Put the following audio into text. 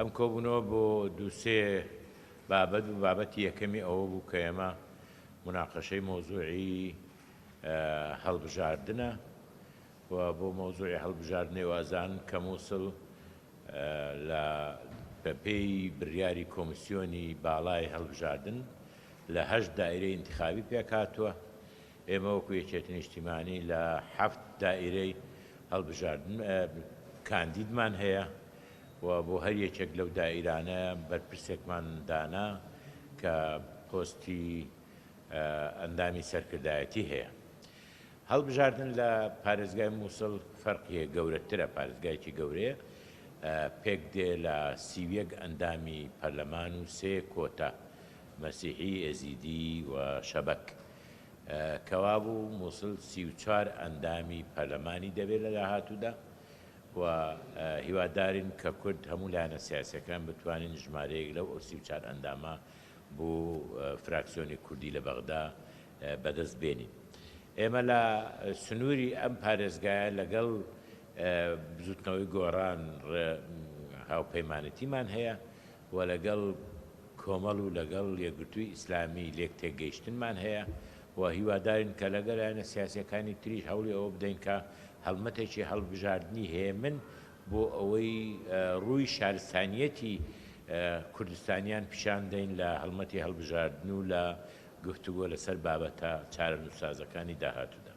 ئەم کۆبوونەوە بۆ دووسێ بابەت و بابەتی یەکەمی ئەوە بوو کە ئێمە مناقەشەی مۆزوعی هەڵبژاردنە و بۆ مۆزوعی هەڵبژاردنەوە ئازان کە مووسڵ لە بەپێی بڕیاری کۆمیسیۆنی باڵای هەڵبژاردن لە 8 دائیرەی انتخابی پێکهاتووە. ئێمە وەکو یەکێتی نیشتیمانی لە 7 دائیرەی هەڵبژاردن کاندیدمان هەیە و بۆ هەر یەکێک لەو دائیرانە بەرپرسێکمان دانا کە پۆستی ئەندامی سەرکردایەتی هەیە. هەڵبژاردن لە پارێزگای مووسڵ فەرقیە گەورەترە، پارێزگایەکی گەورەیە، پێک دێ لە 31 ئەندامی پەرلەمان و 3 کۆتا مەسیحی، ئێزیدی و شەبەک. کەوا بوو مووسڵ 34 ئەندامی پەرلەمانی دەبێت لە داهاتوودا و هیوادارین کە کورد هەموو لایەنە سیاسیەکان بتوانین ژمارەیەک لەو 34 ئەندامە بۆ فراکسیۆنی کوردی لە بەغدا بەدەست بێنین. ئێمە لە سنووری ئەم پارێزگایە لەگەڵ بزوتنەوەی گۆڕان هاوپەیمانەتیمان هەیە و لەگەڵ کۆمەڵ و لەگەڵ یەکگرتووی ئیسلامی لێک تێگەیشتنمان هەیە و هیوادارین کە لەگەڵ لایەنە سیاسیەکانی تریش هەوڵی ئەوە بدەین کە هەڵمەتێکی هەڵبژاردننی هەیە من بۆ ئەوەی ڕووی شارستانیەتی کوردستانیان پیشان دەین لە هەڵمەتی هەڵبژاردن و لە گفتوگۆ لەسەر بابەتە چارەنووسازەکانی داهاتوودا.